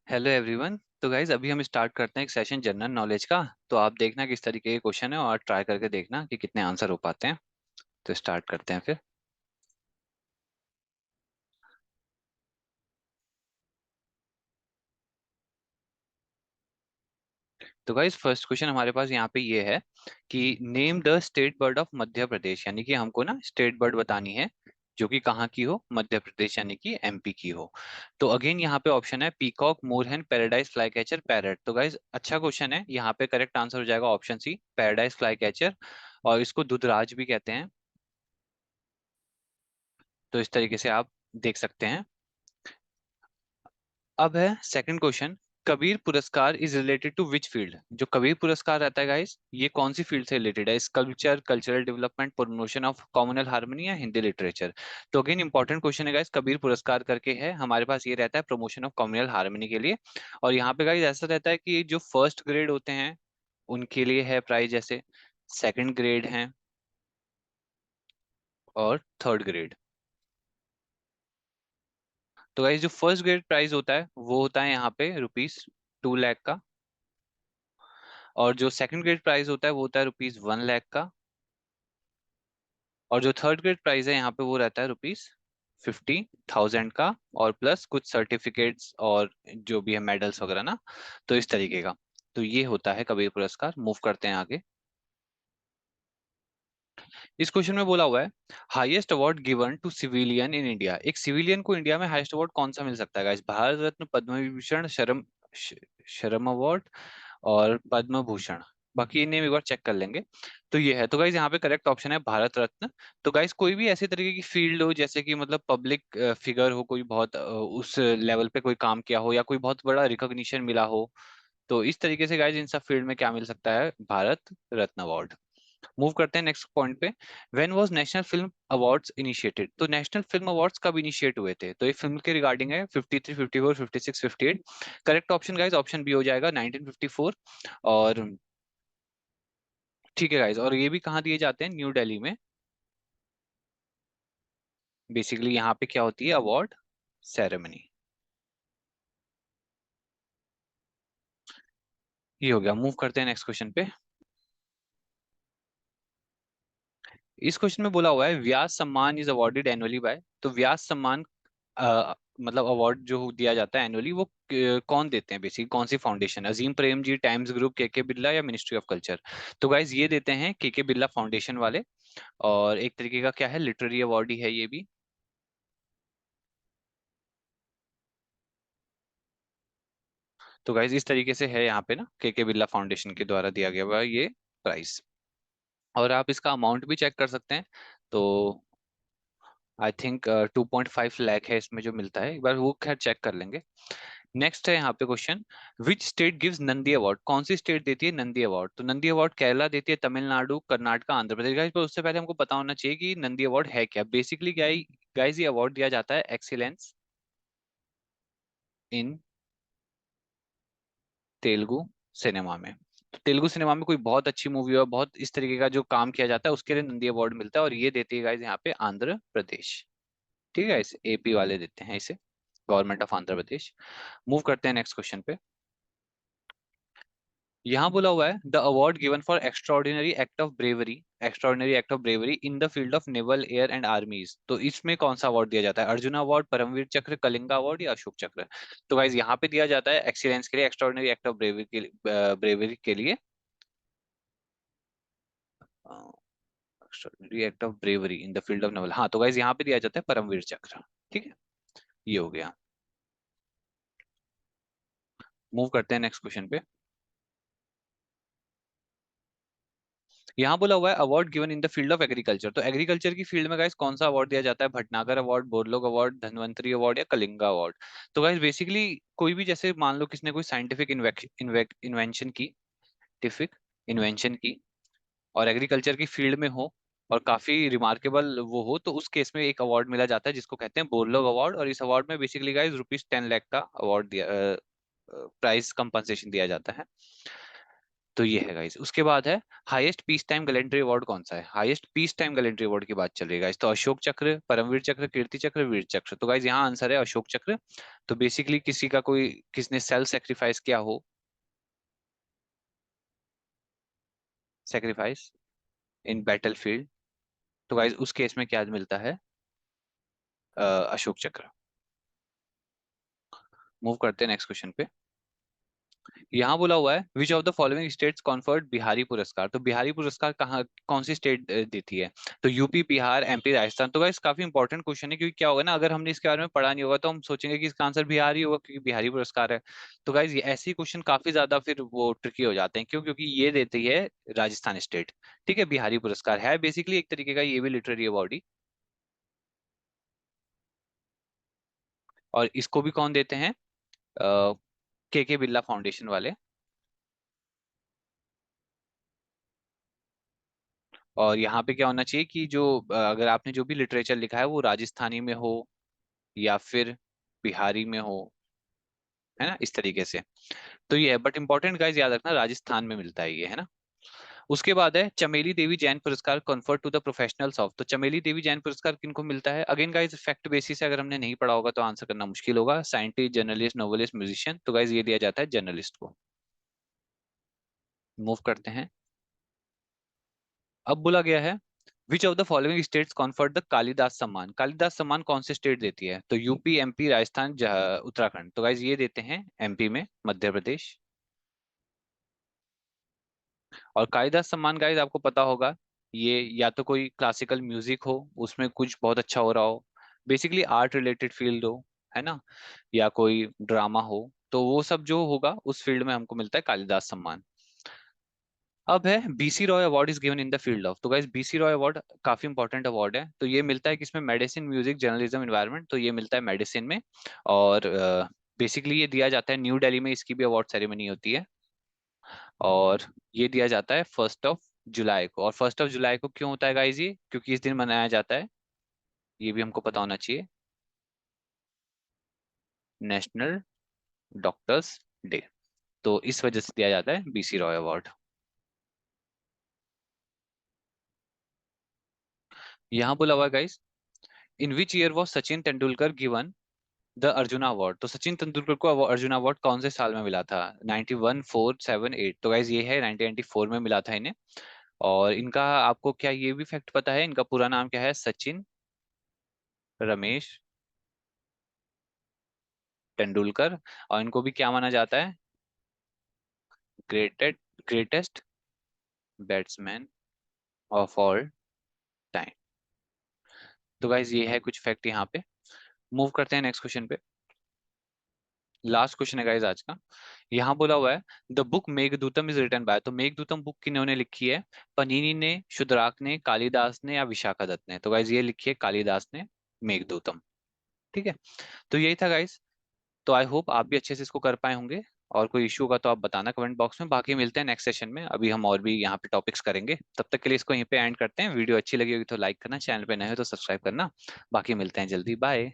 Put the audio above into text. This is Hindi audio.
Hello everyone. तो गाइज अभी हम स्टार्ट करते हैं एक सेशन जनरल नॉलेज का। तो आप देखना किस तरीके के क्वेश्चन है और ट्राई करके देखना कि कितने आंसर हो पाते हैं। तो स्टार्ट करते हैं फिर। तो गाइज फर्स्ट क्वेश्चन हमारे पास यहाँ पे ये है कि name the state bird of Madhya Pradesh, यानी कि हमको ना स्टेट बर्ड बतानी है जो कि कहाँ की हो, मध्य प्रदेश यानी कि एमपी की हो। तो अगेन यहाँ पे ऑप्शन है peacock, morhen, paradise fly catcher, parrot. तो गाइज अच्छा क्वेश्चन है, यहाँ पे करेक्ट आंसर हो जाएगा option C, paradise fly catcher. और इसको दुधराज भी कहते हैं। तो इस तरीके से आप देख सकते हैं। अब है second question. Kabir Puraskar is related to which field? जो कबीर पुरस्कार रहता है गाइस, ये कौन सी फील्ड से रिलेटेड है? Sculpture, cultural development, promotion of communal harmony या हिंदी लिटरेचर? तो अगेन इंपॉर्टेंट क्वेश्चन है गाइस, कबीर पुरस्कार करके है हमारे पास, ये रहता है प्रमोशन ऑफ कॉमनल हार्मनी के लिए। और यहाँ पे गाइस ऐसा रहता है कि जो फर्स्ट ग्रेड होते हैं उनके लिए है प्राइज, जैसे सेकंड ग्रेड है और थर्ड ग्रेड। तो गाइस जो फर्स्ट ग्रेड प्राइस होता है वो होता है यहाँ पे ₹2 लाख का। और जो सेकंड ग्रेड प्राइस होता है वो होता है ₹1 लाख का। और जो थर्ड ग्रेड प्राइस है यहाँ पे वो रहता है ₹50,000 का, और प्लस कुछ सर्टिफिकेट्स और जो भी है मेडल्स वगैरह ना। तो इस तरीके का। तो ये होता है कबीर पुरस्कार। मूव करते हैं आगे। इस क्वेश्चन में बोला हुआ है highest award given to civilian in India. एक सिविलियन को इंडिया में हाईएस्ट अवार्ड कौन सा मिल सकता है गाइस? भारत रत्न, पद्म विभूषण, शर्म अवार्ड और पद्म भूषण। बाकी ये नेम एक बार चेक कर लेंगे। तो ये है, तो गाइज यहाँ पे करेक्ट ऑप्शन है भारत रत्न। तो गाइज कोई भी ऐसी तरीके की फील्ड हो, जैसे कि मतलब पब्लिक फिगर हो, कोई बहुत उस लेवल पे कोई काम किया हो या कोई बहुत बड़ा रिकॉग्निशन मिला हो, तो इस तरीके से गाइज इन सब फील्ड में क्या मिल सकता है? भारत रत्न अवार्ड। मूव करते हैं नेक्स्ट पॉइंट पे। When was national film awards initiated? तो नेशनल फिल्म अवार्ड्स कब इनिशिएट हुए थे? तो ये फिल्म के रिगार्डिंग है, 53, 54, 56, 58। Correct option guys option B हो जाएगा, 1954। और ठीक है गाइज, और ये भी कहाँ दिए जाते हैं? न्यू दिल्ली में। बेसिकली यहाँ पे क्या होती है? Award ceremony. ये हो गया। मूव करते हैं नेक्स्ट क्वेश्चन पे। इस क्वेश्चन में बोला हुआ है व्यास सम्मान इज अवॉर्डेड एनुअली बाय। तो व्यास सम्मान मतलब अवार्ड जो दिया जाता है एनुअली, वो कौन देते हैं? बेसिकली कौन सी फाउंडेशन? अजीम प्रेम जी, टाइम्स ग्रुप, केके बिरला या मिनिस्ट्री ऑफ कल्चर? तो गाइज ये देते हैं केके बिरला फाउंडेशन वाले। और एक तरीके का क्या है, लिटरेरी अवार्ड ही है ये भी। तो गाइज इस तरीके से है यहाँ पे ना, केके बिरला फाउंडेशन के द्वारा दिया गया हुआ ये प्राइस। और आप इसका अमाउंट भी चेक कर सकते हैं। तो आई थिंक 2.5 लाख है इसमें जो मिलता है, एक बार वो खैर चेक कर लेंगे। नेक्स्ट है यहाँ पे question, which state gives Nandi award? कौन सी स्टेट देती है नंदी अवार्ड? तो नंदी अवार्ड केरला देती है, तमिलनाडु, कर्नाटक, आंध्र प्रदेश। गाइस पर उससे पहले हमको पता होना चाहिए कि नंदी अवार्ड है क्या। बेसिकली गाइस ये अवार्ड दिया जाता है एक्सीलेंस इन तेलुगु सिनेमा में। तो तेलुगु सिनेमा में कोई बहुत अच्छी मूवी और बहुत इस तरीके का जो काम किया जाता है उसके लिए नंदी अवार्ड मिलता है, और ये देती है गाइस यहाँ पे आंध्र प्रदेश। ठीक है, इसे एपी वाले देते हैं इसे, government of Andhra Pradesh. Move करते हैं नेक्स्ट क्वेश्चन पे। यहाँ बोला हुआ है the award given for extraordinary act of bravery in the field of naval, air and आर्मीज। तो इसमें कौन सा अवार्ड दिया जाता है? अर्जुन अवार्ड, परमवीर चक्र, कलिंगा अवार्ड या अशोक चक्र? तो गाइज यहाँ पे दिया जाता है एक्सीलेंस के लिए, एक्स्ट्राऑर्डिनरी एक्ट ऑफ ब्रेवरी के लिए, extraordinary act of bravery in the field of naval. हाँ, तो गाइज यहाँ पे दिया जाता है परमवीर चक्र। ठीक है, ये हो गया। मूव करते हैं नेक्स्ट क्वेश्चन पे। यहाँ बोला हुआ है award given in the field of agriculture. तो एग्रीकल्चर की फील्ड में गाइस कौन सा अवार्ड दिया जाता है? Bhatnagar award, Borlaug award, Dhanvantari award या कलिंगा अवार्ड? तो गाइस बेसिकली कोई भी, जैसे मान लो किसने कोई साइंटिफिक इन्वेंशन की, टिफिक इन्वेंशन की, और एग्रीकल्चर की फील्ड में हो और काफी रिमार्केबल वो हो, तो उस केस में एक अवार्ड मिला जाता है जिसको कहते हैं बोरलोग अवार्ड। और इस अवार्ड में बेसिकली गाइस ₹10 लाख का अवार्ड दिया, प्राइस कंपनसेशन दिया जाता है। तो ये है गाइस। उसके बाद है highest peace time gallantry award कौन सा है? Highest peace time gallantry award की बात चल रही है गाइस। तो अशोक चक्र, परमवीर चक्र, कीर्ति चक्र, वीर चक्र। तो गाइस यहाँ आंसर है अशोक चक्र। तो बेसिकली किसी का कोई, किसने सेल्फ सेक्रीफाइस किया हो, सेक्रीफाइस इन बैटल फील्ड, तो गाइस उस केस में क्या मिलता है? अशोक चक्र। मूव करते हैं नेक्स्ट क्वेश्चन पे। यहाँ बोला हुआ है which of the following states conferred Bihari पुरस्कार। तो बिहारी पुरस्कार कहाँ, कौन सी स्टेट देती है? तो यूपी, बिहार, एमपी, राजस्थान। तो गाइस काफी इंपॉर्टेंट क्वेश्चन है, क्योंकि क्या होगा ना, अगर हमने इसके बारे में पढ़ा नहीं होगा तो हम सोचेंगे कि इसका आंसर बिहार ही होगा, क्योंकि बिहारी पुरस्कार है। तो गाइस ये ऐसे क्वेश्चन काफी ज्यादा फिर वो ट्रिकी हो जाते हैं, क्यों? क्योंकि ये देती है राजस्थान स्टेट। ठीक है, बिहारी पुरस्कार है बेसिकली एक तरीके का ये भी लिटरेरी अवार्ड ही। और इसको भी कौन देते हैं? के बिरला फाउंडेशन वाले। और यहाँ पे क्या होना चाहिए कि जो अगर आपने जो भी लिटरेचर लिखा है वो राजस्थानी में हो या फिर बिहारी में हो, है ना, इस तरीके से। तो ये है, बट इंपॉर्टेंट गाइस याद रखना राजस्थान में मिलता है ये, है ना। उसके बाद है चमेली देवी जैन पुरस्कार conferred to the professionals of. तो चमेली देवी जैन पुरस्कार किनको मिलता है? अगेन गाइस फैक्ट बेसिस है, अगर हमने नहीं पढ़ा होगा तो आंसर करना मुश्किल होगा। Scientist, journalist, novelist, musician. तो गाइस ये दिया जाता है जर्नलिस्ट को। मूव करते हैं। अब बोला गया है which of the following states conferred the Kalidas सम्मान। कालिदास सम्मान कौन से स्टेट देती है? तो यूपी, एमपी, राजस्थान, उत्तराखंड। तो गाइज ये देते हैं एमपी में, मध्य प्रदेश। और कालिदास सम्मान गाइज आपको पता होगा, ये या तो कोई क्लासिकल म्यूजिक हो, उसमें कुछ बहुत अच्छा हो रहा हो, बेसिकली आर्ट रिलेटेड फील्ड हो, है ना, या कोई ड्रामा हो, तो वो सब जो होगा उस फील्ड में हमको मिलता है कालिदास सम्मान। अब है BC Roy award is given in the field of. तो गाइस बीसी रॉय अवार्ड काफी इंपॉर्टेंट अवार्ड है। तो ये मिलता है किसमें? Medicine, music, journalism, environment. तो ये मिलता है मेडिसिन में। और बेसिकली ये दिया जाता है न्यू दिल्ली में, इसकी भी अवार्ड सेरेमनी होती है। और ये दिया जाता है 1 जुलाई को। और 1 जुलाई को क्यों होता है गाइस ये? क्योंकि इस दिन मनाया जाता है, ये भी हमको पता होना चाहिए, नेशनल डॉक्टर्स डे। तो इस वजह से दिया जाता है बीसी रॉय अवार्ड। यहाँ बोला हुआ है guys in which year was Sachin Tendulkar given the arjuna award. तो सचिन तेंदुलकर को अर्जुना अवार्ड कौन से साल में मिला था? 91, 4, 7, 8। तो गाइज ये है 1994 में मिला था इन्हें। और इनका आपको क्या ये भी फैक्ट पता है, इनका पूरा नाम क्या है? सचिन रमेश तेंदुलकर। और इनको भी क्या माना जाता है? Greated greatest batsman of all time. तो गाइज ये है कुछ फैक्ट यहाँ पे। मूव करते हैं नेक्स्ट क्वेश्चन पे। लास्ट क्वेश्चन है गाइज आज का। यहाँ बोला हुआ है the book Meghdootam is written by. तो मेघदूतम बुक किन्होंने लिखी है? पनीनी ने, शुद्राक ने, कालिदास ने, या विशाखा दत्त ने। तो गाइज ये लिखी है कालिदास ने मेघदूतम। ठीक है, तो यही था गाइज। तो आई होप आप भी अच्छे से इसको कर पाए होंगे। और कोई इशू होगा तो आप बताना कमेंट बॉक्स में। बाकी मिलते हैं नेक्स्ट सेशन में, अभी हम और भी यहाँ पे टॉपिक्स करेंगे। तब तक के लिए इसको यहीं पे एंड करते हैं। वीडियो अच्छी लगी होगी तो लाइक करना, चैनल पे नए हो तो सब्सक्राइब करना। बाकी मिलते हैं जल्दी, बाय।